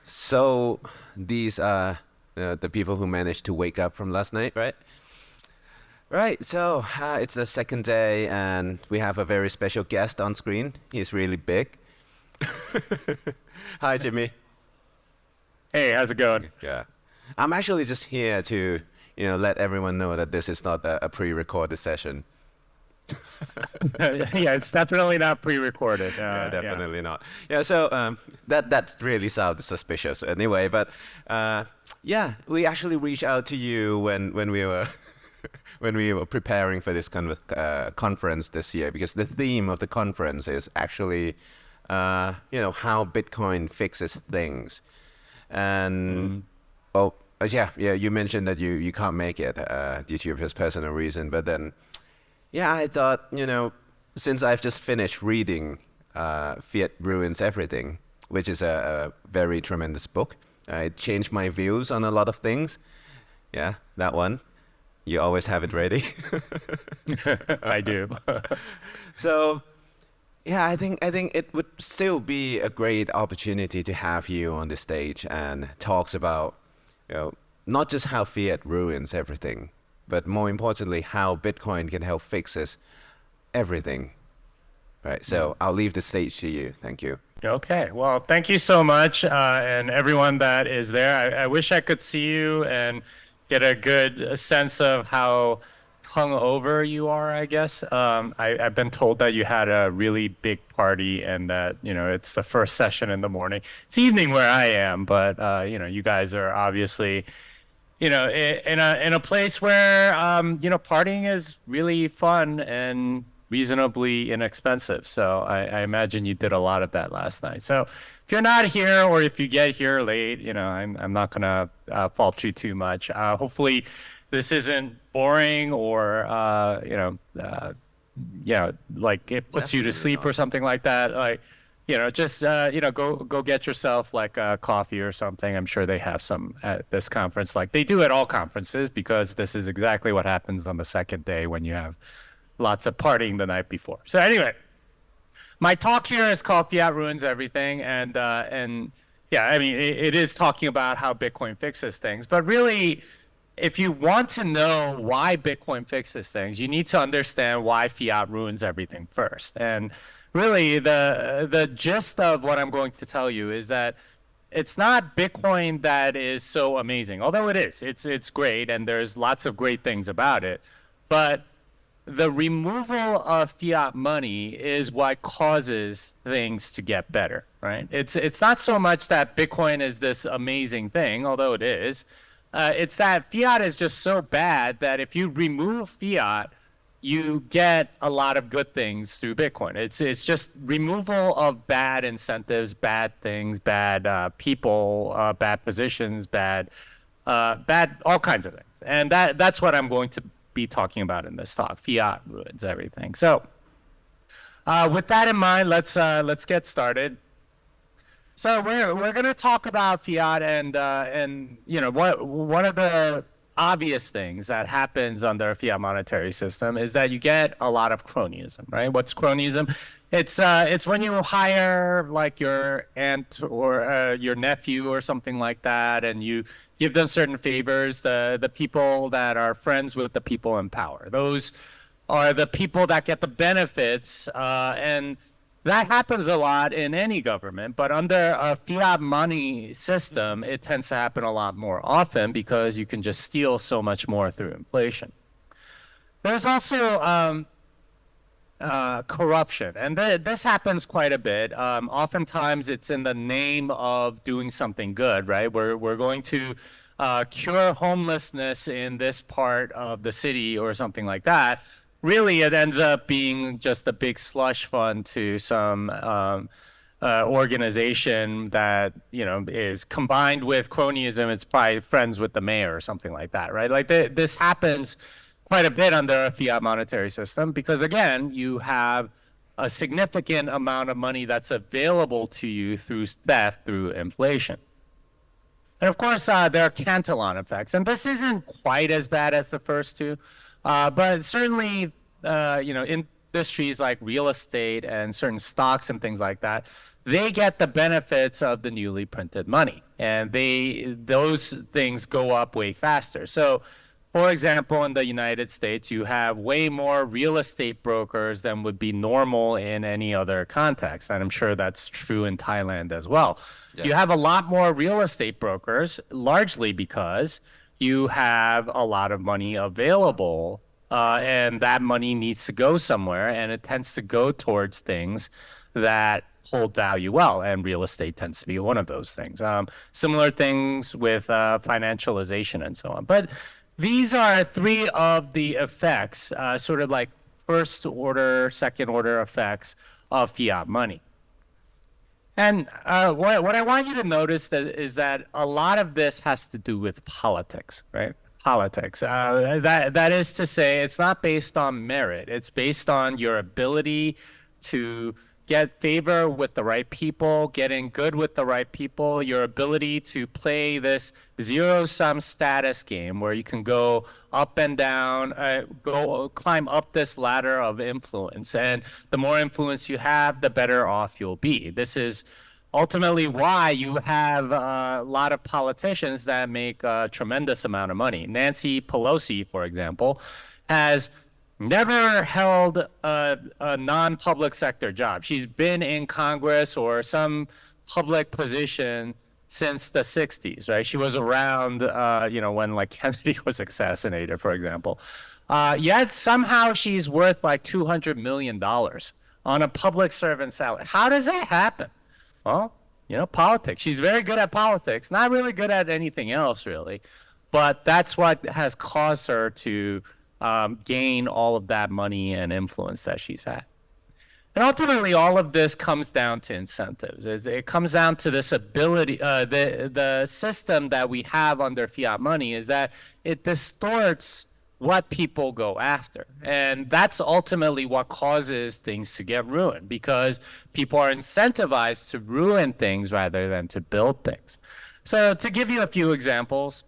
So these are the people who managed to wake up from last night, right? Right, so it's the second day, and we have a very special guest on screen. He's really big. Hi, Jimmy. Hey, how's it going? Yeah. I'm actually just here to, let everyone know that this is not a pre-recorded session. Yeah, it's definitely not pre-recorded. Yeah, definitely not. Yeah, so that really sounds suspicious anyway. But yeah, we actually reached out to you when we were when we were preparing for this kind of conference this year, because the theme of the conference is actually how Bitcoin fixes things. And yeah, you mentioned that you can't make it due to your personal reason, but then. Yeah, I thought, since I've just finished reading Fiat Ruins Everything, which is a very tremendous book, it changed my views on a lot of things. Yeah, that one. You always have it ready. I do. So, yeah, I think it would still be a great opportunity to have you on the stage and talks about, not just how Fiat ruins everything, but more importantly, how Bitcoin can help fixes everything. Right, so I'll leave the stage to you. Thank you. Okay, well, thank you so much, and everyone that is there. I wish I could see you and get a good sense of how hungover you are, I guess. I've been told that you had a really big party and that, it's the first session in the morning. It's evening where I am, but, you guys are obviously in a place where partying is really fun and reasonably inexpensive. So I imagine you did a lot of that last night. So if you're not here, or if you get here late, I'm not gonna fault you too much. Hopefully this isn't boring or like it puts you to sleep or something like that. Like, just go get yourself like a coffee or something. I'm sure they have some at this conference, like they do at all conferences, because this is exactly what happens on the second day when you have lots of partying the night before. So anyway, my talk here is called Fiat Ruins Everything, and yeah, I mean it is talking about how Bitcoin fixes things, but really, if you want to know why Bitcoin fixes things, you need to understand why Fiat ruins everything first. And really, the gist of what I'm going to tell you is that it's not Bitcoin that is so amazing, although it is. It's great, and there's lots of great things about it. But the removal of fiat money is what causes things to get better, right? It's not so much that Bitcoin is this amazing thing, although it is. It's that fiat is just so bad that if you remove fiat, you get a lot of good things through Bitcoin. It's just removal of bad incentives, bad things, bad people, bad positions, bad all kinds of things. And that's what I'm going to be talking about in this talk. Fiat ruins everything. So with that in mind, let's get started. So we're going to talk about fiat and one of the obvious things that happens under a fiat monetary system is that you get a lot of cronyism, right? What's cronyism? It's when you hire like your aunt or your nephew or something like that, and you give them certain favors. The people that are friends with the people in power, those are the people that get the benefits, and that happens a lot in any government, but under a fiat money system, it tends to happen a lot more often because you can just steal so much more through inflation. There's also corruption, and this happens quite a bit. Oftentimes, it's in the name of doing something good, right? We're going to cure homelessness in this part of the city or something like that. Really, it ends up being just a big slush fund to some organization that is combined with cronyism. It's probably friends with the mayor or something like that, right? Like this happens quite a bit under a fiat monetary system because, again, you have a significant amount of money that's available to you through theft, through inflation. And of course, there are Cantillon effects, and this isn't quite as bad as the first two. But certainly, industries like real estate and certain stocks and things like that, they get the benefits of the newly printed money, and those things go up way faster. So, for example, in the United States, you have way more real estate brokers than would be normal in any other context, and I'm sure that's true in Thailand as well. Yeah. You have a lot more real estate brokers, largely because you have a lot of money available, and that money needs to go somewhere, and it tends to go towards things that hold value well, and real estate tends to be one of those things. Similar things with financialization and so on. But these are three of the effects, sort of like first order, second order effects of fiat money. And what I want you to notice is that a lot of this has to do with politics, right? Politics. That is to say, it's not based on merit. It's based on your ability to get favor with the right people, getting good with the right people, your ability to play this zero-sum status game where you can go up and down, climb up this ladder of influence. And the more influence you have, the better off you'll be. This is ultimately why you have a lot of politicians that make a tremendous amount of money. Nancy Pelosi, for example, has never held a non-public sector job. She's been in Congress or some public position since the 60s, right? She was around, when like Kennedy was assassinated, for example. Yet somehow she's worth like $200 million on a public servant salary. How does that happen? Well, politics. She's very good at politics, not really good at anything else, really. But that's what has caused her to gain all of that money and influence that she's had. And ultimately, all of this comes down to incentives. It comes down to this ability, the system that we have under fiat money is that it distorts what people go after. And that's ultimately what causes things to get ruined, because people are incentivized to ruin things rather than to build things. So to give you a few examples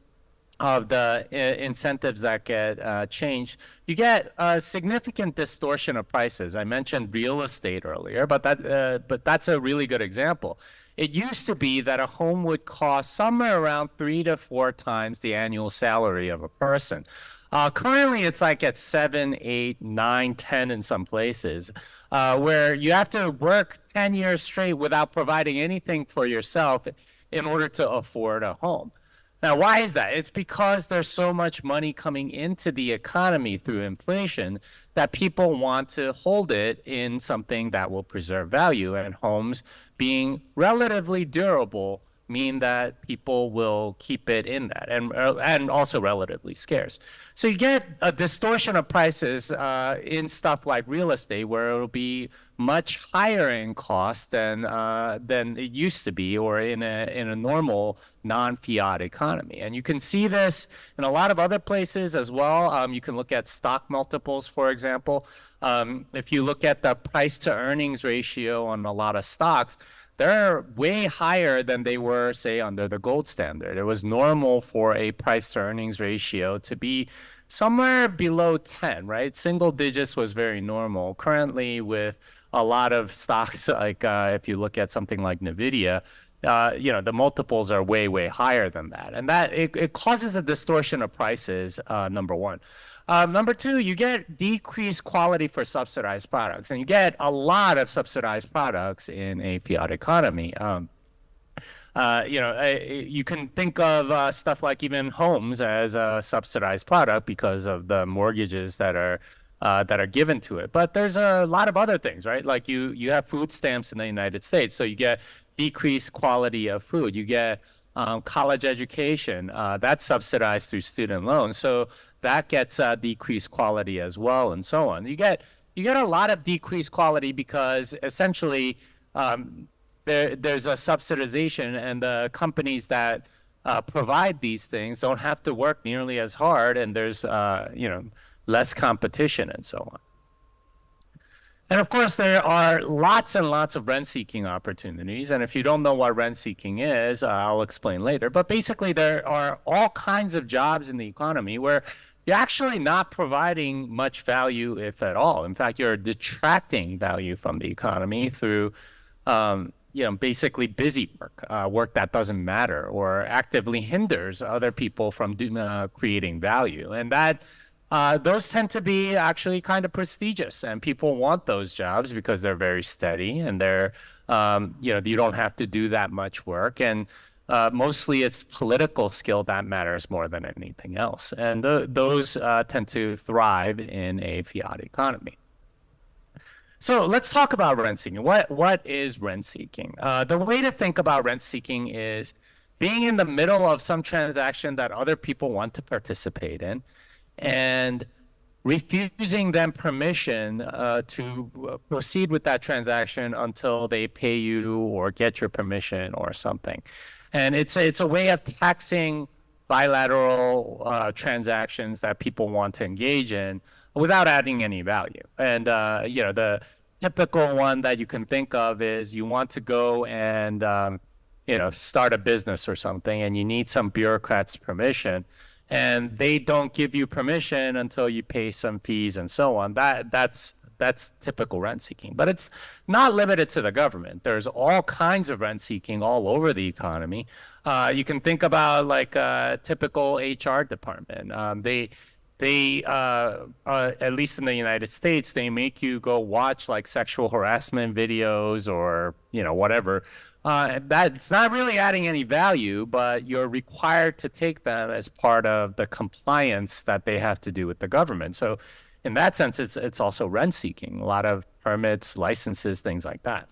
of the incentives that get changed, you get a significant distortion of prices. I mentioned real estate earlier, but that's a really good example. It used to be that a home would cost somewhere around 3 to 4 times the annual salary of a person. Currently, it's like at 7, 8, 9, 10 in some places, where you have to work 10 years straight without providing anything for yourself in order to afford a home. Now, why is that? It's because there's so much money coming into the economy through inflation that people want to hold it in something that will preserve value, and homes being relatively durable mean that people will keep it in that, and also relatively scarce. So you get a distortion of prices in stuff like real estate, where it'll be much higher in cost than it used to be, or in a normal non-fiat economy. And you can see this in a lot of other places as well. You can look at stock multiples, for example. If you look at the price to earnings ratio on a lot of stocks, they're way higher than they were, say, under the gold standard. It was normal for a price to earnings ratio to be somewhere below 10, right? Single digits was very normal. Currently, with a lot of stocks, like if you look at something like NVIDIA, the multiples are way, way higher than that. And that it causes a distortion of prices, number one. Number two, you get decreased quality for subsidized products, and you get a lot of subsidized products in a fiat economy. You can think of stuff like even homes as a subsidized product because of the mortgages that are given to it. But there's a lot of other things, right? Like you have food stamps in the United States, so you get decreased quality of food. You get college education that's subsidized through student loans, so that gets decreased quality as well, and so on. You get a lot of decreased quality because essentially there's a subsidization, and the companies that provide these things don't have to work nearly as hard, and there's less competition and so on. And of course, there are lots and lots of rent-seeking opportunities. And if you don't know what rent-seeking is, I'll explain later. But basically, there are all kinds of jobs in the economy where you're actually not providing much value, if at all. In fact, you're detracting value from the economy through basically busy work, work that doesn't matter or actively hinders other people from creating value. And that those tend to be actually kind of prestigious, and people want those jobs because they're very steady and they're, you don't have to do that much work. And mostly it's political skill that matters more than anything else. And those tend to thrive in a fiat economy. So let's talk about rent seeking. What is rent seeking? The way to think about rent seeking is being in the middle of some transaction that other people want to participate in and refusing them permission to proceed with that transaction until they pay you or get your permission or something. And it's a way of taxing bilateral transactions that people want to engage in without adding any value. And, the typical one that you can think of is you want to go and, start a business or something, and you need some bureaucrat's permission, and they don't give you permission until you pay some fees and so on. That's typical rent seeking, but it's not limited to the government. There's all kinds of rent seeking all over the economy. You can think about like a typical HR department. They at least in the United States, they make you go watch like sexual harassment videos or, whatever. That's not really adding any value, but you're required to take them as part of the compliance that they have to do with the government. So in that sense, it's also rent seeking, a lot of permits, licenses, things like that.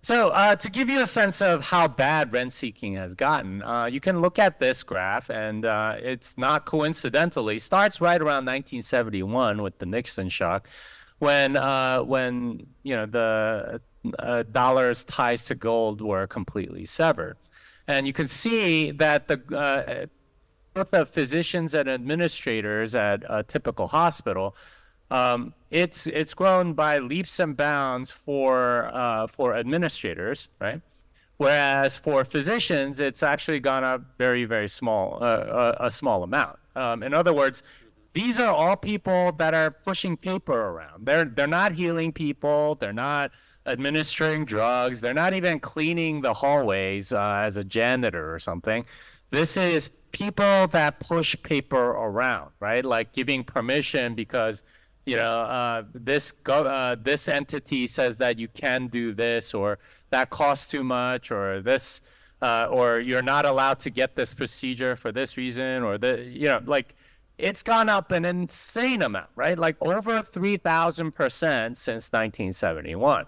So to give you a sense of how bad rent seeking has gotten, you can look at this graph, and it's not coincidentally starts right around 1971 with the Nixon shock, when the dollar's ties to gold were completely severed, and you can see that the both the physicians and administrators at a typical hospital, it's grown by leaps and bounds for administrators, right? Whereas for physicians, it's actually gone up very, very small, a small amount. In other words, these are all people that are pushing paper around. They're not healing people. They're not administering drugs. They're not even cleaning the hallways as a janitor or something. This is people that push paper around, right? Like giving permission because this entity says that you can do this, or that costs too much, or this, or you're not allowed to get this procedure for this reason, or like it's gone up an insane amount, right? Like over 3,000% since 1971.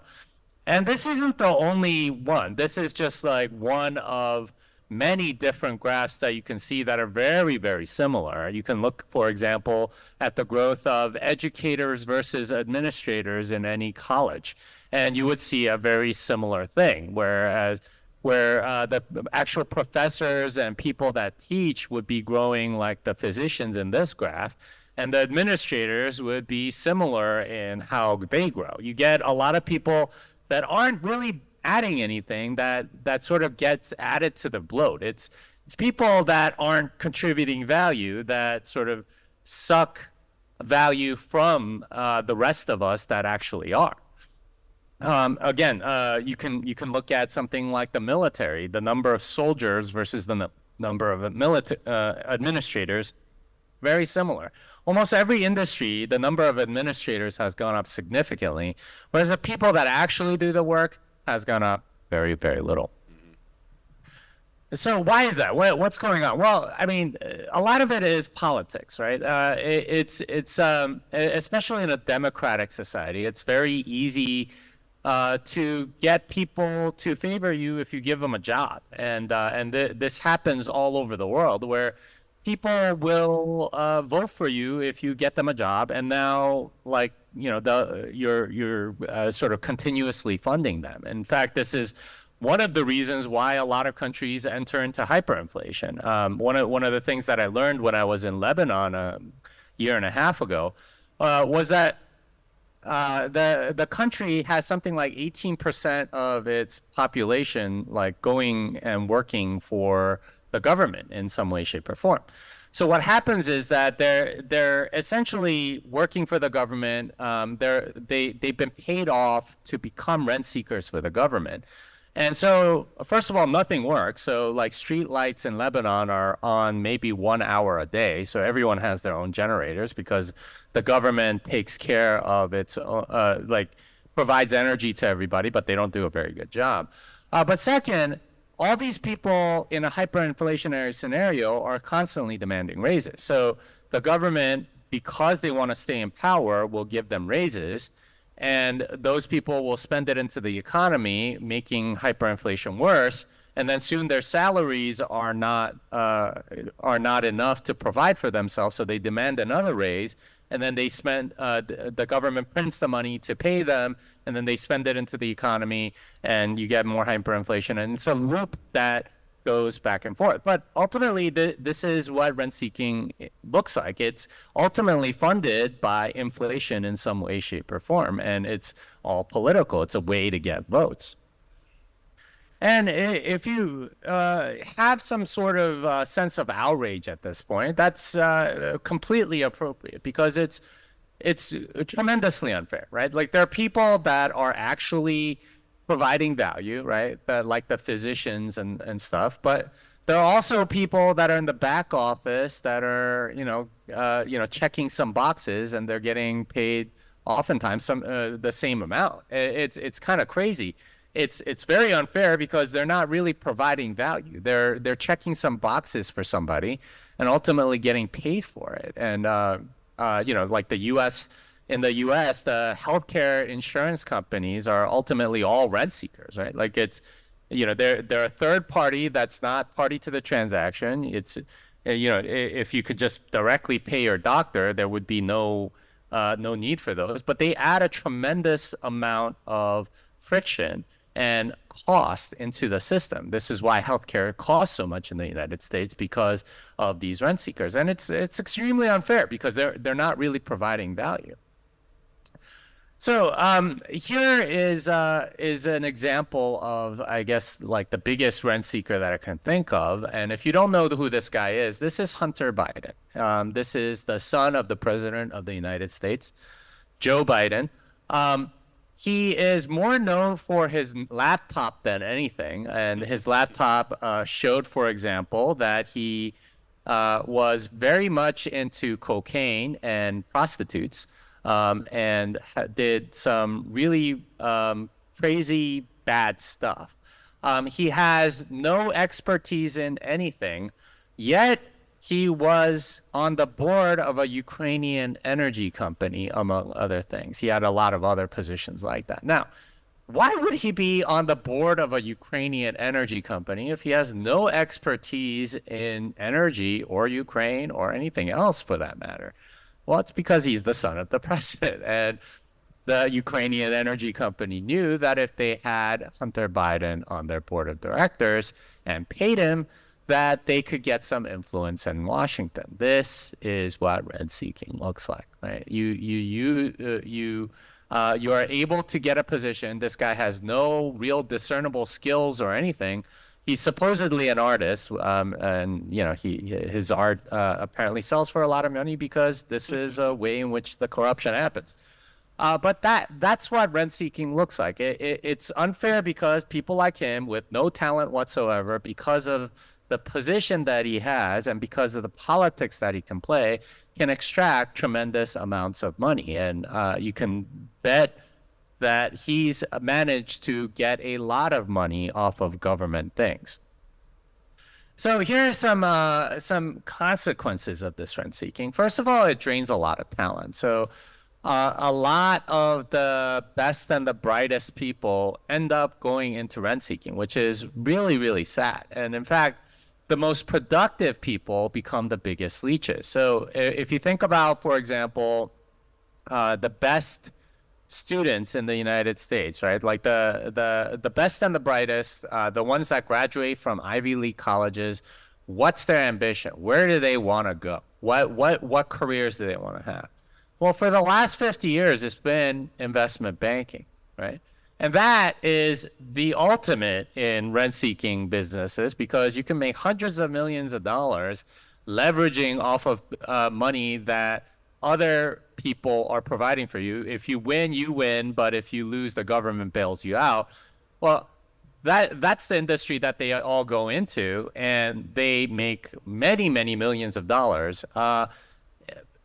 And this isn't the only one. This is just like one of many different graphs that you can see that are very, very similar. You can look, for example, at the growth of educators versus administrators in any college, and you would see a very similar thing, where the actual professors and people that teach would be growing like the physicians in this graph, and the administrators would be similar in how they grow. You get a lot of people that aren't really adding anything that sort of gets added to the bloat. It's people that aren't contributing value that sort of suck value from the rest of us that actually are. Again, you can look at something like the military, the number of soldiers versus the number of administrators, very similar. Almost every industry, the number of administrators has gone up significantly, whereas the people that actually do the work has gone up very, very little. So why is that? What's going on? Well, I mean, a lot of it is politics, right? It's especially in a democratic society, it's very easy to get people to favor you if you give them a job, and this happens all over the world, where people will vote for you if you get them a job, and now you're sort of continuously funding them. In fact, this is one of the reasons why a lot of countries enter into hyperinflation. One of the things that I learned when I was in Lebanon a year and a half ago was that the country has something like 18% of its population like going and working for the government in some way, shape, or form. So what happens is that they're essentially working for the government. They've been paid off to become rent seekers for the government. And so, first of all, nothing works. So like street lights in Lebanon are on maybe 1 hour a day. So everyone has their own generators because the government takes care of its, provides energy to everybody, but they don't do a very good job. But second, all these people in a hyperinflationary scenario are constantly demanding raises. So the government, because they want to stay in power, will give them raises. And those people will spend it into the economy, making hyperinflation worse. And then soon their salaries are not enough to provide for themselves, so they demand another raise. And then they spend the government prints the money to pay them, and then they spend it into the economy, and you get more hyperinflation. And it's a loop that goes back and forth. But ultimately, this is what rent seeking looks like. It's ultimately funded by inflation in some way, shape, or form, and it's all political. It's a way to get votes. And if you have some sort of sense of outrage at this point, that's completely appropriate because it's tremendously unfair, right? Like there are people that are actually providing value, right? Like the physicians and stuff, but there are also people that are in the back office that are, checking some boxes and they're getting paid oftentimes the same amount. It's kind of crazy. It's very unfair because they're not really providing value. They're checking some boxes for somebody and ultimately getting paid for it. And like the U.S. In the U.S., the healthcare insurance companies are ultimately all rent seekers, right? Like it's, they're a third party that's not party to the transaction. It's, if you could just directly pay your doctor, there would be no need for those. But they add a tremendous amount of friction and cost into the system. This is why healthcare costs so much in the United States because of these rent seekers, and it's extremely unfair because they're not really providing value. So here is an example of, I guess, like the biggest rent seeker that I can think of. And if you don't know who this guy is, this is Hunter Biden. This is the son of the president of the United States, Joe Biden. He is more known for his laptop than anything. And his laptop showed, for example, that he was very much into cocaine and prostitutes. And did some really crazy bad stuff. He has no expertise in anything, yet he was on the board of a Ukrainian energy company, among other things. He had a lot of other positions like that. Now, why would he be on the board of a Ukrainian energy company if he has no expertise in energy or Ukraine or anything else for that matter? Well, it's because he's the son of the president. And the Ukrainian energy company knew that if they had Hunter Biden on their board of directors and paid him, that they could get some influence in Washington. This is what rent seeking looks like, right? You are able to get a position. This guy has no real discernible skills or anything. He's supposedly an artist, and his art apparently sells for a lot of money because this is a way in which the corruption happens. But that's what rent seeking looks like. It's unfair because people like him with no talent whatsoever, because of the position that he has and because of the politics that he can play, can extract tremendous amounts of money. And you can bet that he's managed to get a lot of money off of government things. So here are some consequences of this rent seeking. First of all, it drains a lot of talent. So a lot of the best and the brightest people end up going into rent seeking, which is really, really sad. And in fact, the most productive people become the biggest leeches. So if you think about, for example, the best students in the United States, right? Like the best and the brightest, the ones that graduate from Ivy League colleges, what's their ambition? Where do they want to go? What careers do they want to have? Well, for the last 50 years, it's been investment banking, right? And that is the ultimate in rent-seeking businesses because you can make hundreds of millions of dollars leveraging off of money that other people are providing for you. If you win, you win, but if you lose, the government bails you out. Well, that's the industry that they all go into, and they make many, many millions of dollars,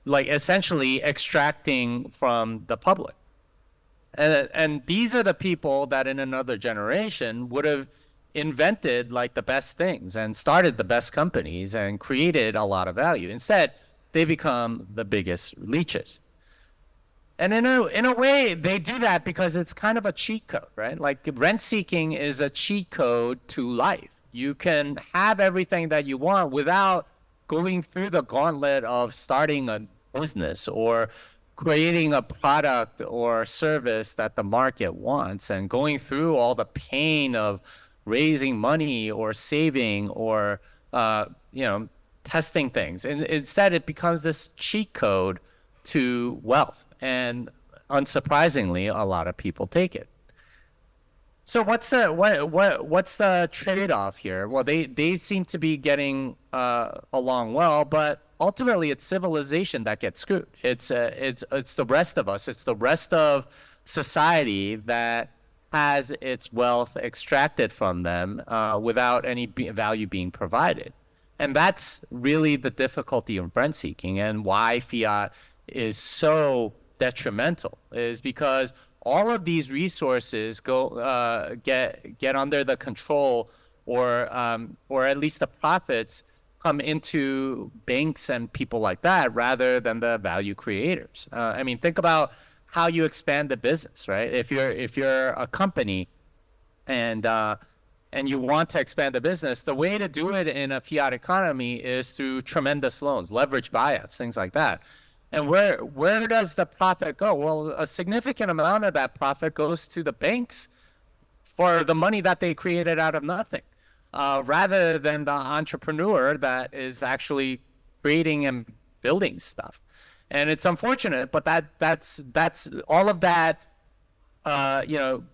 like essentially extracting from the public. And these are the people that in another generation would have invented like the best things and started the best companies and created a lot of value. Instead, they become the biggest leeches. And in a way, they do that because it's kind of a cheat code, right? Like rent seeking is a cheat code to life. You can have everything that you want without going through the gauntlet of starting a business or creating a product or service that the market wants and going through all the pain of raising money or saving or, testing things. And instead, it becomes this cheat code to wealth. And unsurprisingly, a lot of people take it. So what's the trade-off here? Well, they seem to be getting along well, but ultimately it's civilization that gets screwed. It's the rest of us. It's the rest of society that has its wealth extracted from them without any value being provided. And that's really the difficulty of rent seeking and why fiat is so detrimental, is because all of these resources get under the control or at least the profits come into banks and people like that rather than the value creators. I mean, think about how you expand the business, right? If you're a company and you want to expand the business, the way to do it in a fiat economy is through tremendous loans, leverage buyouts, things like that. And where does the profit go? Well, a significant amount of that profit goes to the banks for the money that they created out of nothing, rather than the entrepreneur that is actually creating and building stuff. And it's unfortunate, but that's all of that,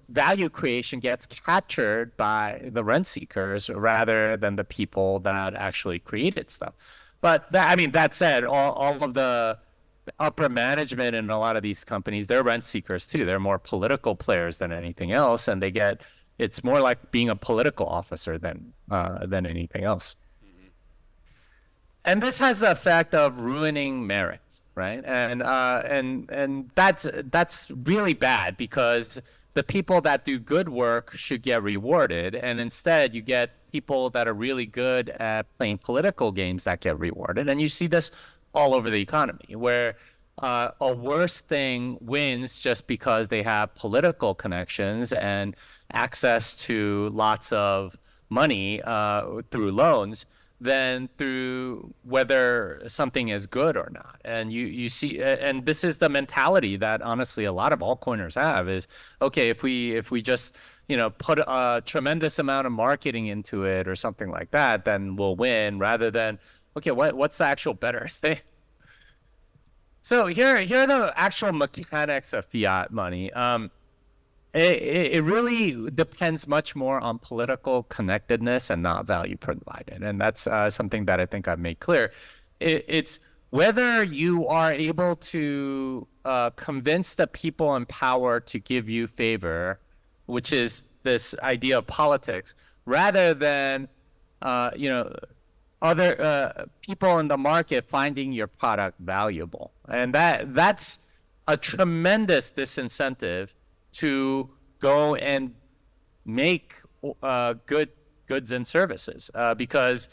value creation gets captured by the rent seekers rather than the people that actually created stuff. But that said, all of the upper management in a lot of these companies, they're rent seekers too. They're more political players than anything else, and it's more like being a political officer than anything else. Mm-hmm. And this has the effect of ruining merit, right? And that's really bad, because the people that do good work should get rewarded, and instead you get people that are really good at playing political games that get rewarded. And you see this all over the economy, where a worse thing wins just because they have political connections and access to lots of money through loans than through whether something is good or not. And you see, and this is the mentality that honestly a lot of altcoiners have, is, okay, if we just put a tremendous amount of marketing into it or something like that, then we'll win, rather than, okay, what's the actual better thing? So here are the actual mechanics of fiat money. It really depends much more on political connectedness and not value provided. And that's something that I think I've made clear. It's whether you are able to convince the people in power to give you favor, which is this idea of politics, rather than other people in the market finding your product valuable. And that's a tremendous disincentive to go and make good goods and services, because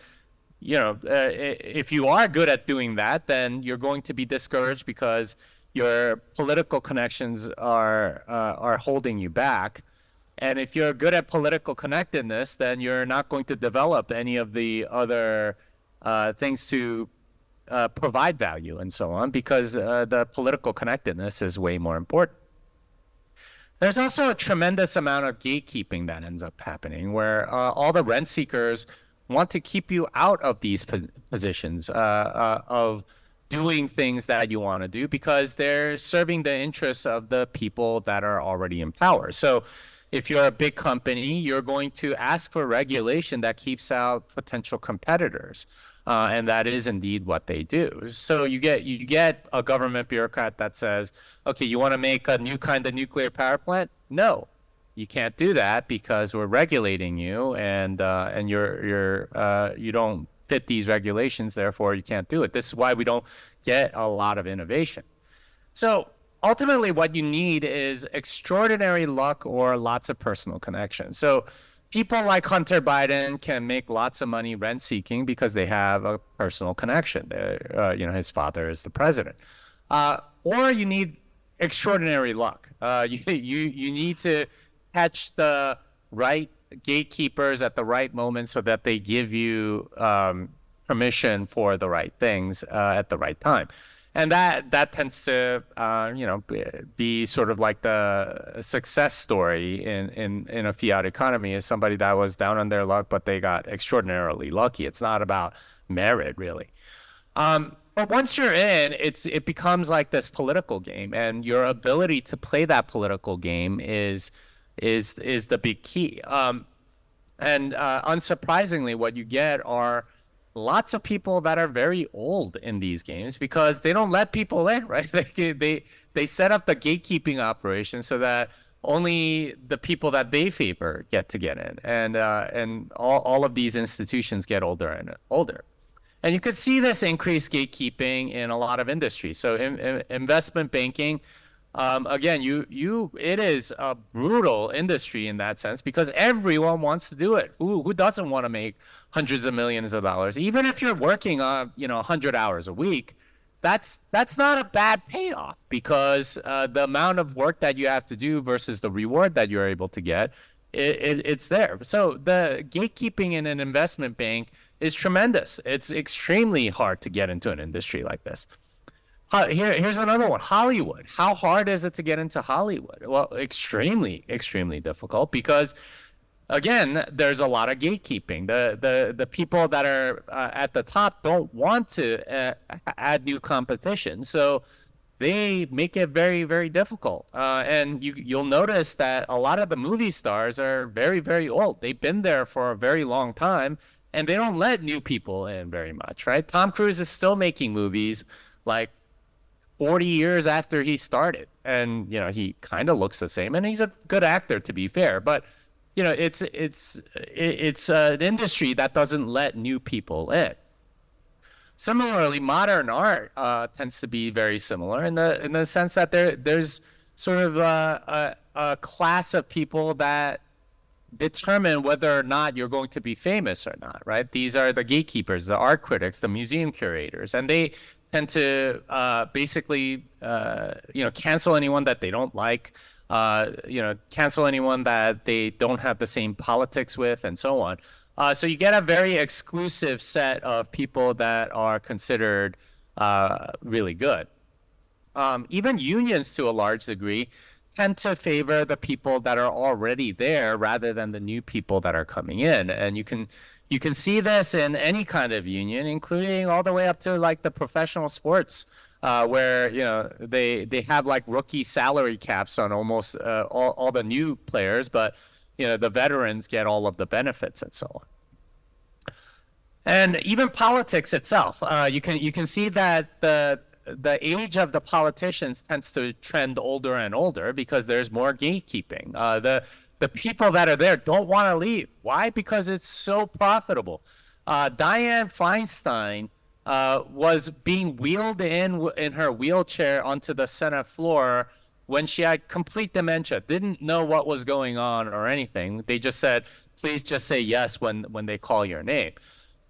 if you are good at doing that, then you're going to be discouraged because your political connections are holding you back. And if you're good at political connectedness, then you're not going to develop any of the other things to provide value and so on, because the political connectedness is way more important. There's also a tremendous amount of gatekeeping that ends up happening, where all the rent seekers want to keep you out of these positions of doing things that you want to do, because they're serving the interests of the people that are already in power. So if you're a big company, you're going to ask for regulation that keeps out potential competitors. And that is indeed what they do. So you get a government bureaucrat that says, okay, you want to make a new kind of nuclear power plant? No, you can't do that because we're regulating you, and you don't fit these regulations, therefore you can't do it. This is why we don't get a lot of innovation. So ultimately what you need is extraordinary luck or lots of personal connections. So people like Hunter Biden can make lots of money rent seeking because they have a personal connection. His father is the president. Or you need extraordinary luck. You need to catch the right gatekeepers at the right moment so that they give you permission for the right things at the right time. And that tends to be sort of like the success story in a fiat economy, is somebody that was down on their luck but they got extraordinarily lucky. It's not about merit, really. But once you're in, it becomes like this political game, and your ability to play that political game is the big key. And unsurprisingly, what you get are lots of people that are very old in these games because they don't let people in, right? They set up the gatekeeping operation so that only the people that they favor get in, and all of these institutions get older and older. And you could see this increased gatekeeping in a lot of industries. So investment banking, again, it is a brutal industry in that sense because everyone wants to do it. Who doesn't want to make hundreds of millions of dollars? Even if you're working 100 hours a week, that's not a bad payoff because the amount of work that you have to do versus the reward that you're able to get, it's there. So the gatekeeping in an investment bank is tremendous. It's extremely hard to get into an industry like this. Here's another one. Hollywood. How hard is it to get into Hollywood? Well, extremely, extremely difficult because, again, there's a lot of gatekeeping. The people that are at the top don't want to add new competition, so they make it very, very difficult. And you'll notice that a lot of the movie stars are very, very old. They've been there for a very long time, and they don't let new people in very much, right? Tom Cruise is still making movies like 40 years after he started, and he kind of looks the same, and he's a good actor, to be fair, but it's an industry that doesn't let new people in. Similarly, modern art tends to be very similar in the sense that there's sort of a class of people that determine whether or not you're going to be famous or not, right? These are the gatekeepers, the art critics, the museum curators, and they tend to basically cancel anyone that they don't like, cancel anyone that they don't have the same politics with, and so on. So you get a very exclusive set of people that are considered really good. Even unions, to a large degree, tend to favor the people that are already there rather than the new people that are coming in. And you can see this in any kind of union, including all the way up to like the professional sports, where they have like rookie salary caps on almost all the new players, but the veterans get all of the benefits and so on. And even politics itself, you can see that the age of the politicians tends to trend older and older because there's more gatekeeping. The people that are there don't want to leave. Why? Because it's so profitable. Dianne Feinstein was being wheeled in her wheelchair onto the Senate floor when she had complete dementia, didn't know what was going on or anything. They just said, please just say yes when they call your name.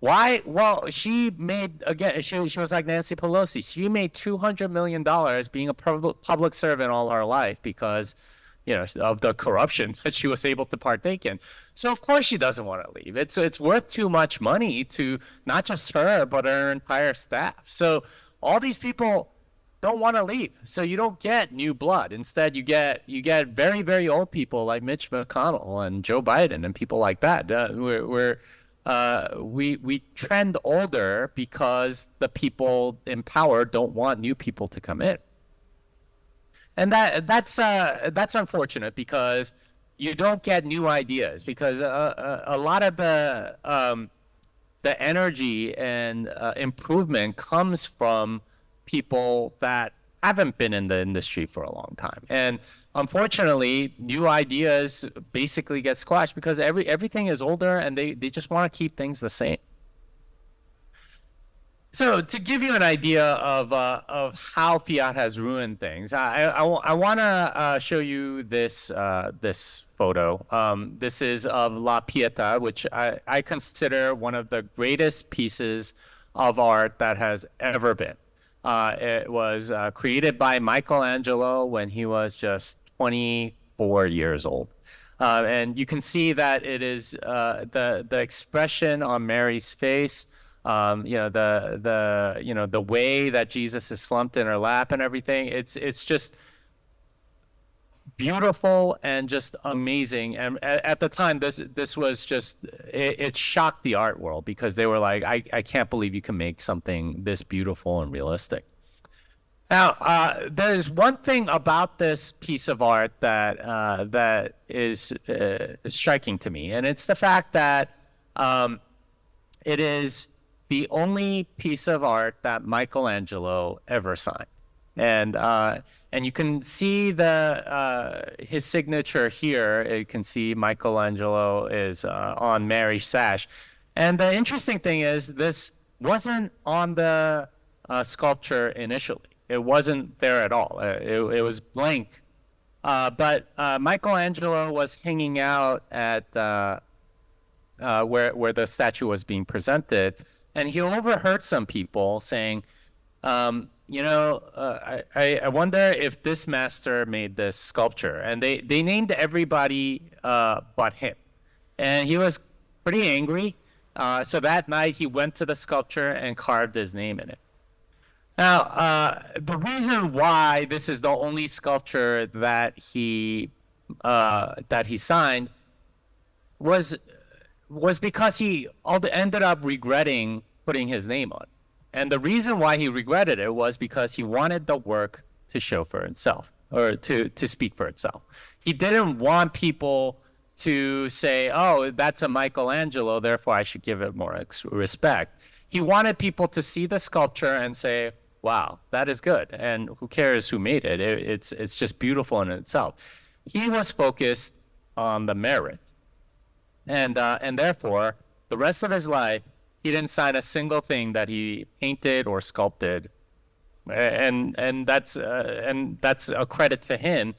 Why? Well, she made, again, she was like Nancy Pelosi. She made $200 million being a public servant all her life because, of the corruption that she was able to partake in. So of course she doesn't want to leave. It's worth too much money to not just her, but her entire staff. So all these people don't want to leave. So you don't get new blood. Instead, you get very, very old people like Mitch McConnell and Joe Biden and people like that. We trend older because the people in power don't want new people to come in, and that's unfortunate because you don't get new ideas because a lot of the energy and improvement comes from people that haven't been in the industry for a long time. And unfortunately, new ideas basically get squashed because everything is older and they just want to keep things the same. So to give you an idea of how Fiat has ruined things, I want to show you this this photo. This is of La Pietà, which I consider one of the greatest pieces of art that has ever been. It was created by Michelangelo when he was just 24 years old. And you can see that it is the expression on Mary's face, the way that Jesus is slumped in her lap and everything. It's just beautiful and just amazing. And at the time, this was just it shocked the art world because they were like, I can't believe you can make something this beautiful and realistic. Now, there's one thing about this piece of art that is striking to me, and it's the fact that it is the only piece of art that Michelangelo ever signed, and you can see his signature here. You can see Michelangelo is on Mary's sash, and the interesting thing is this wasn't on the sculpture initially. It wasn't there at all. It was blank. But Michelangelo was hanging out at where the statue was being presented, and he overheard some people saying, I wonder if this master made this sculpture. And they named everybody but him. And he was pretty angry. So that night he went to the sculpture and carved his name in it. Now, the reason why this is the only sculpture that he signed was because he ended up regretting putting his name on. And the reason why he regretted it was because he wanted the work to show for itself, or to speak for itself. He didn't want people to say, oh, that's a Michelangelo, therefore I should give it more respect. He wanted people to see the sculpture and say, wow, that is good. And who cares who made it? It's just beautiful in itself. He was focused on the merit. And therefore, the rest of his life, he didn't sign a single thing that he painted or sculpted. And that's a credit to him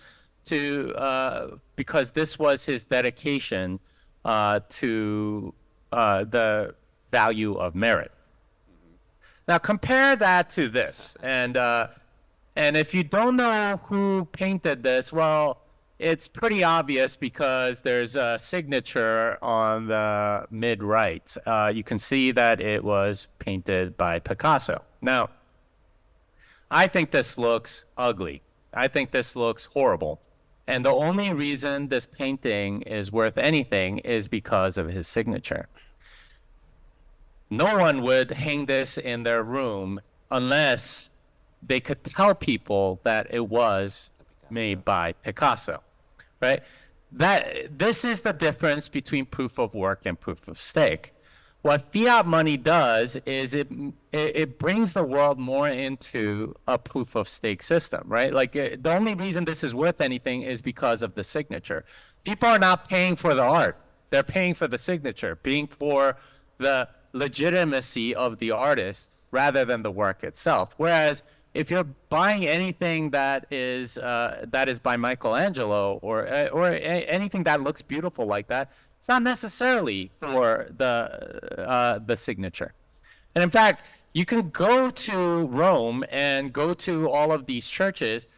because this was his dedication to the value of merit. Now compare that to this, and if you don't know who painted this, well, it's pretty obvious because there's a signature on the mid-right. You can see that it was painted by Picasso. Now, I think this looks ugly. I think this looks horrible. And the only reason this painting is worth anything is because of his signature. No one would hang this in their room unless they could tell people that it was made by Picasso, right? This is the difference between proof of work and proof of stake. What fiat money does is it brings the world more into a proof of stake system, right? Like the only reason this is worth anything is because of the signature. People are not paying for the art. They're paying for the signature, paying for the legitimacy of the artist rather than the work itself. Whereas if you're buying anything that is by Michelangelo or anything that looks beautiful like that, it's not necessarily for the signature. And in fact, you can go to Rome and go to all of these churches,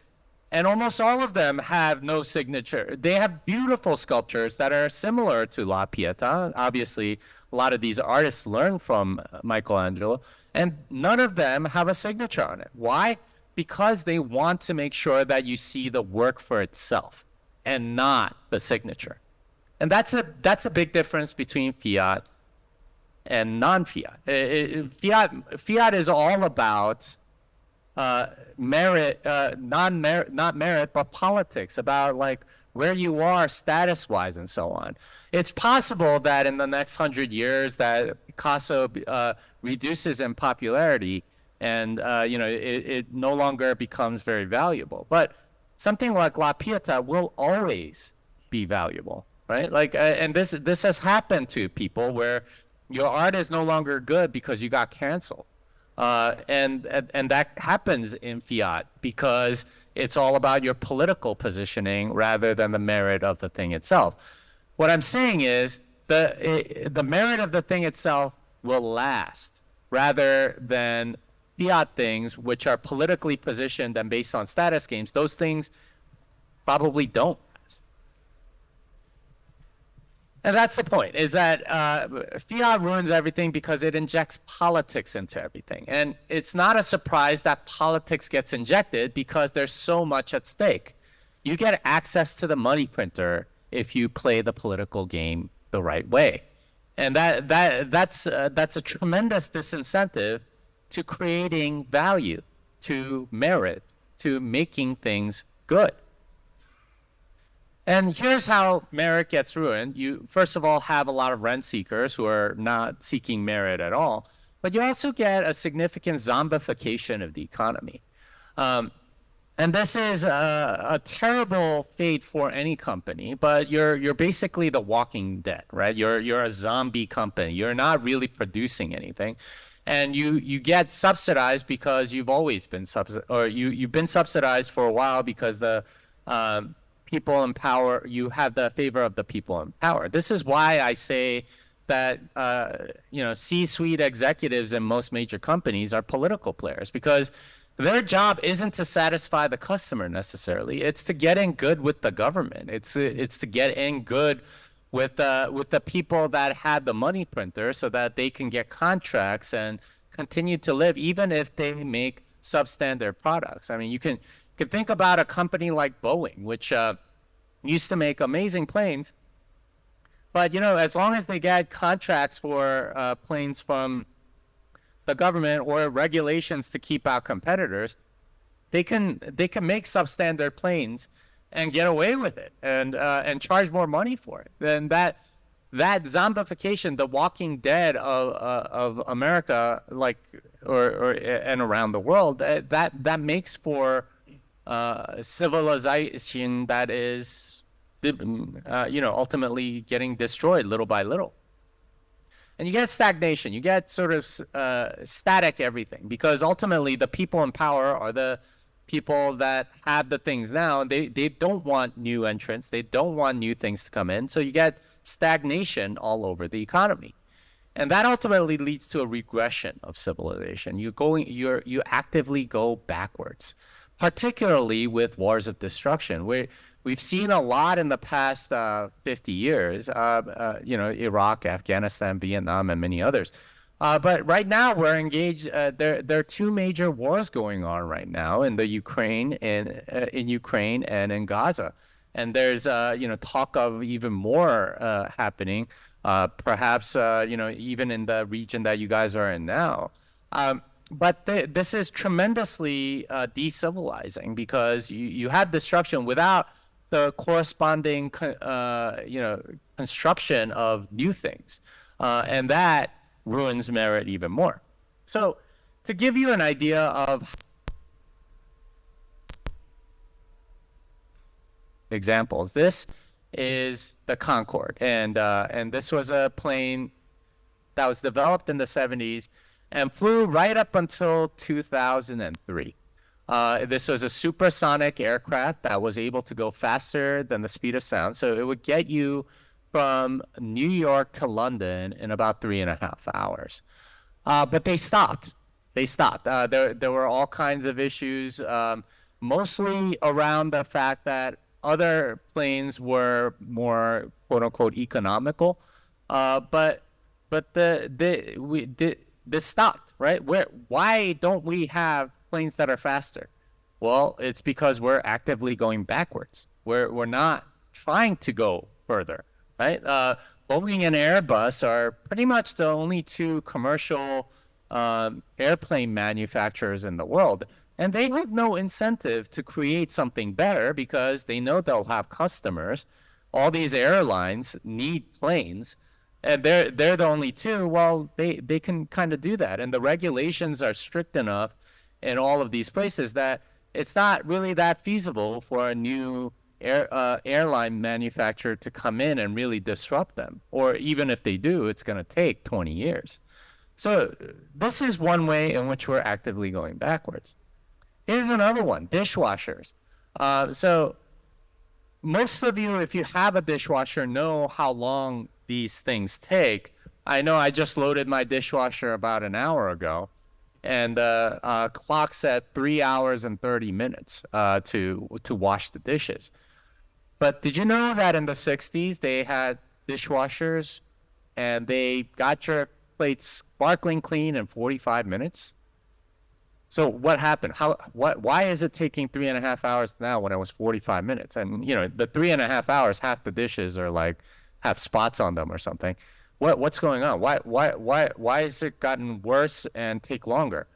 and almost all of them have no signature. They have beautiful sculptures that are similar to La Pietà. Obviously, a lot of these artists learn from Michelangelo, and none of them have a signature on it. Why? Because they want to make sure that you see the work for itself and not the signature. And that's a big difference between fiat and non-fiat. Fiat is all about merit, not merit, but politics, about like where you are status-wise and so on. It's possible that in the next 100 years that Picasso reduces in popularity and, it no longer becomes very valuable. But something like La Pieta will always be valuable, right? Like, and this has happened to people where your art is no longer good because you got canceled. And that happens in Fiat because it's all about your political positioning rather than the merit of the thing itself. What I'm saying is the merit of the thing itself will last rather than Fiat things, which are politically positioned and based on status games. Those things probably don't last. And that's the point, is that Fiat ruins everything because it injects politics into everything. And it's not a surprise that politics gets injected because there's so much at stake. You get access to the money printer if you play the political game the right way. And that's a tremendous disincentive to creating value, to merit, to making things good. And here's how merit gets ruined. You, first of all, have a lot of rent seekers who are not seeking merit at all, but you also get a significant zombification of the economy. And this is a terrible fate for any company, but you're basically the Walking Dead, right? You're a zombie company. You're not really producing anything. And you get subsidized because you've always been you've been subsidized for a while because the people in power, you have the favor of the people in power. This is why I say that C-suite executives in most major companies are political players, because their job isn't to satisfy the customer necessarily. It's to get in good with the government. It's to get in good with the people that had the money printer so that they can get contracts and continue to live even if they make substandard products. I mean, you can think about a company like Boeing, which used to make amazing planes, but as long as they get contracts for planes from the government or regulations to keep out competitors, they can make substandard planes and get away with it and charge more money for it. Then that zombification, the Walking Dead of America, and around the world, that makes for civilization that is ultimately getting destroyed little by little. And you get stagnation. You get sort of static everything, because ultimately the people in power are the people that have the things now. They don't want new entrants. They don't want new things to come in. So you get stagnation all over the economy. And that ultimately leads to a regression of civilization. You actively go backwards, particularly with wars of destruction. We've seen a lot in the past 50 years, Iraq, Afghanistan, Vietnam, and many others. But right now we're engaged. There are two major wars going on right now in the Ukraine in Ukraine and in Gaza, and there's talk of even more happening, perhaps even in the region that you guys are in now. But this is tremendously destabilizing, because you have destruction without the corresponding construction of new things, and that ruins merit even more. So to give you an idea of examples, this is the Concorde, and this was a plane that was developed in the 70s and flew right up until 2003. This was a supersonic aircraft that was able to go faster than the speed of sound. So it would get you from New York to London in about 3.5 hours. But they stopped. There were all kinds of issues, mostly around the fact that other planes were more quote unquote economical. But this stopped, right? Why don't we have planes that are faster? Well, it's because we're actively going backwards. We're not trying to go further, right? Boeing and Airbus are pretty much the only two commercial airplane manufacturers in the world. And they have no incentive to create something better because they know they'll have customers. All these airlines need planes, and they're the only two. Well, they can kind of do that, and the regulations are strict enough in all of these places that it's not really that feasible for a new airline manufacturer to come in and really disrupt them. Or even if they do, it's going to take 20 years. So this is one way in which we're actively going backwards. Here's another one, dishwashers. So most of you, if you have a dishwasher, know how long these things take. I know I just loaded my dishwasher about an hour ago, and clock said 3 hours and 30 minutes to wash the dishes. But did you know that in the 60s, they had dishwashers, and they got your plates sparkling clean in 45 minutes? So what happened? Why is it taking 3.5 hours now when it was 45 minutes? And you know, the 3.5 hours, half the dishes are like have spots on them or something. What's going on? Why has it gotten worse and take longer?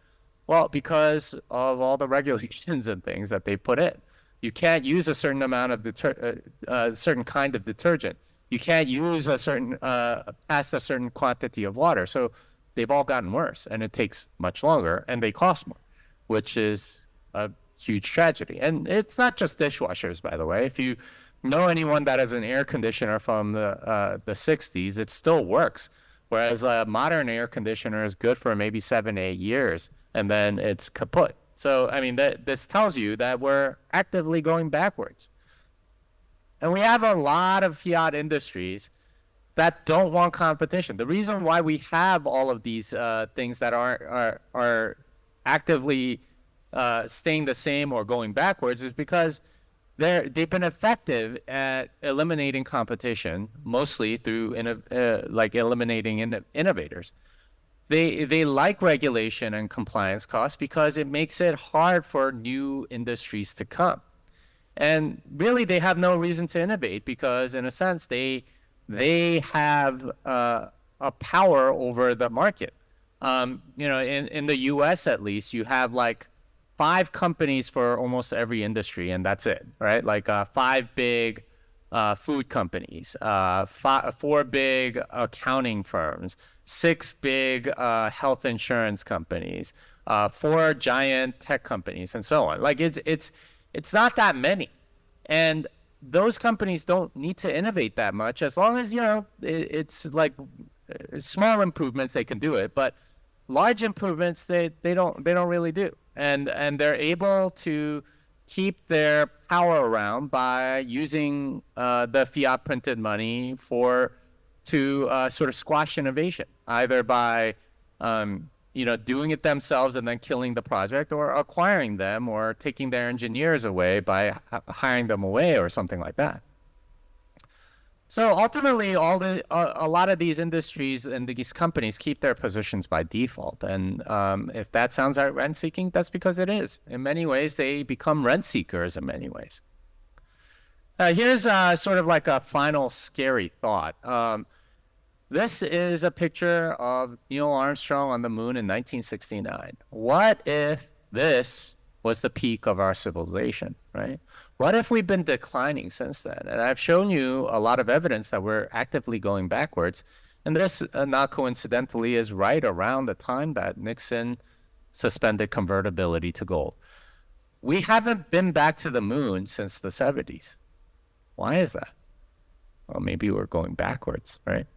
Well, because of all the regulations and things that they put in. You can't use a certain amount of certain kind of detergent. You can't use a certain past a certain quantity of water. So they've all gotten worse, and it takes much longer, and they cost more, which is a huge tragedy. And it's not just dishwashers, by the way. If you know anyone that has an air conditioner from the 60s, it still works. Whereas a modern air conditioner is good for maybe 7 to 8 years, and then it's kaput. So, I mean, this tells you that we're actively going backwards. And we have a lot of Fiat industries that don't want competition. The reason why we have all of these things that are actively staying the same or going backwards is because they've been effective at eliminating competition, mostly through like eliminating innovators. They like regulation and compliance costs because it makes it hard for new industries to come. And really, they have no reason to innovate because, in a sense, they have a power over the market. You know, in the U.S. at least, you have like 5 companies for almost every industry, and that's it, right? Like 5 big food companies, 4 big accounting firms, 6 big health insurance companies, 4 giant tech companies, and so on. Like it's not that many, and those companies don't need to innovate that much as long as, you know, it's like small improvements they can do it, but large improvements they don't really do, and they're able to keep their power around by using the fiat printed money to sort of squash innovation, either by you know, doing it themselves and then killing the project, or acquiring them, or taking their engineers away by hiring them away, or something like that. So ultimately, a lot of these industries and these companies keep their positions by default. And if that sounds like rent seeking, that's because it is. In many ways, they become rent seekers in many ways. Here's sort of like a final scary thought. This is a picture of Neil Armstrong on the moon in 1969. What if this was the peak of our civilization, right? What if we've been declining since then? And I've shown you a lot of evidence that we're actively going backwards. And this, not coincidentally, is right around the time that Nixon suspended convertibility to gold. We haven't been back to the moon since the 70s. Why is that? Well, maybe we're going backwards, right?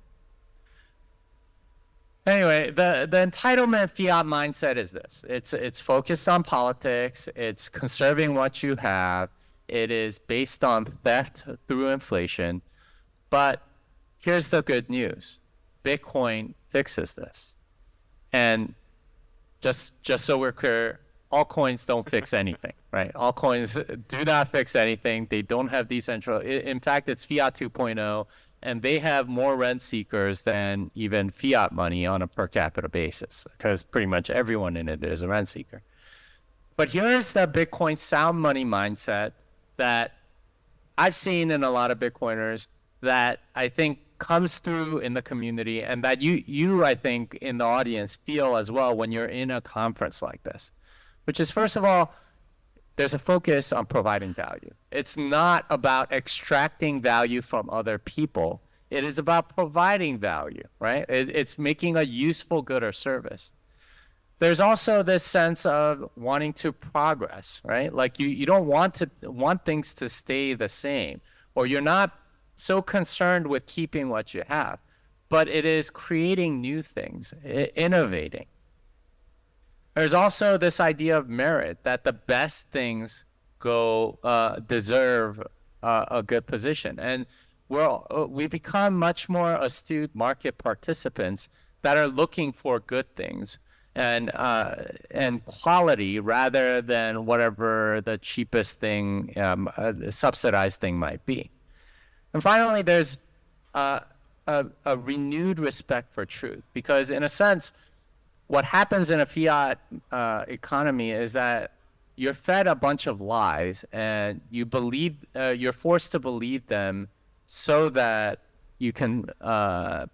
Anyway, the entitlement fiat mindset is this. It's focused on politics. It's conserving what you have. It is based on theft through inflation. But here's the good news. Bitcoin fixes this. And just so we're clear, all coins don't fix anything, right? All coins do not fix anything. They don't have decentral. In fact, it's Fiat 2.0. And they have more rent seekers than even fiat money on a per capita basis, because pretty much everyone in it is a rent seeker. But here's the Bitcoin sound money mindset that I've seen in a lot of Bitcoiners that I think comes through in the community, and that you I think in the audience feel as well when you're in a conference like this. which is, first of all, there's a focus on providing value. It's not about extracting value from other people. It is about providing value, right? It's making a useful good or service. There's also this sense of wanting to progress, right? Like you don't want things to stay the same, or you're not so concerned with keeping what you have, but it is creating new things, innovating. There's also this idea of merit, that the best things deserve a good position. And we become much more astute market participants that are looking for good things and quality rather than whatever the cheapest thing, subsidized thing might be. And finally, there's a renewed respect for truth, because in a sense, what happens in a fiat economy is that you're fed a bunch of lies and you're forced to believe them so that you can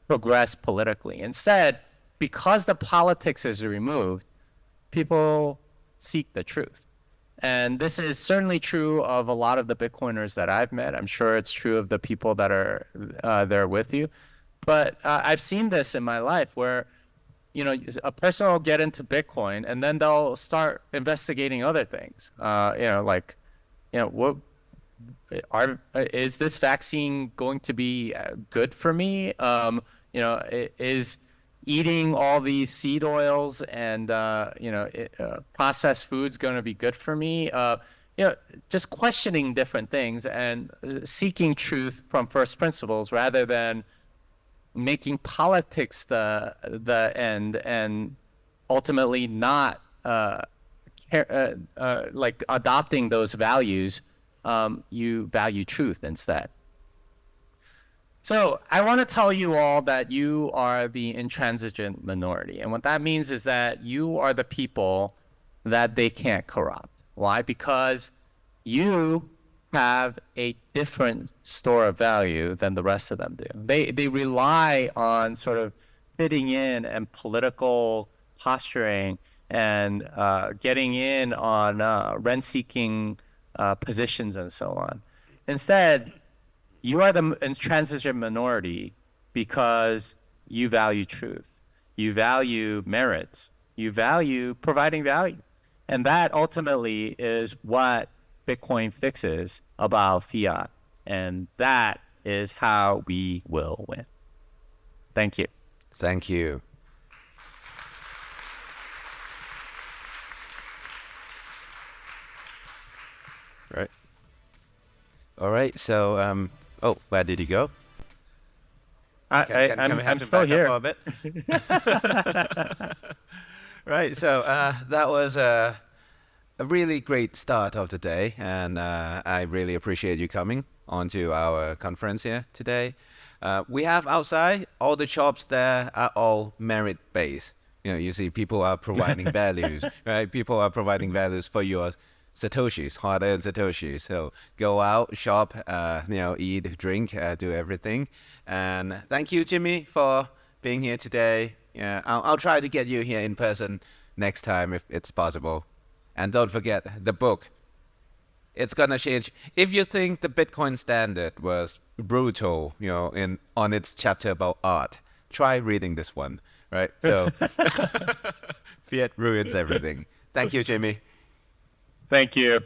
progress politically. Instead, because the politics is removed, people seek the truth. And this is certainly true of a lot of the Bitcoiners that I've met. I'm sure it's true of the people that are there with you. But I've seen this in my life where, a person will get into Bitcoin and then they'll start investigating other things. Is this vaccine going to be good for me? Is eating all these seed oils and processed foods going to be good for me? Just questioning different things and seeking truth from first principles rather than making politics the end and ultimately not like adopting those values. You value truth instead. So I want to tell you all that you are the intransigent minority. And what that means is that you are the people that they can't corrupt. Why? Because you have a different store of value than the rest of them do. They rely on sort of fitting in and political posturing and getting in on rent-seeking positions and so on. Instead, you are the intransigent minority because you value truth. You value merit. You value providing value. And that ultimately is what Bitcoin fixes about fiat. And that is how we will win. Thank you. Thank you. Right. All right. So, where did he go? I'm still here. For a bit? Right. So that was a really great start of the day, and I really appreciate you coming onto our conference here today. We have outside all the shops there are all merit based. You see, people are providing values, right? People are providing values for your Satoshis, hard-earned Satoshis. So go out, shop, eat, drink, do everything. And thank you, Jimmy, for being here today. Yeah, I'll try to get you here in person next time if it's possible. And don't forget the book. It's gonna change. If you think the Bitcoin Standard was brutal, on its chapter about art, try reading this one, right? So Fiat ruins everything. Thank you, Jimmy. Thank you.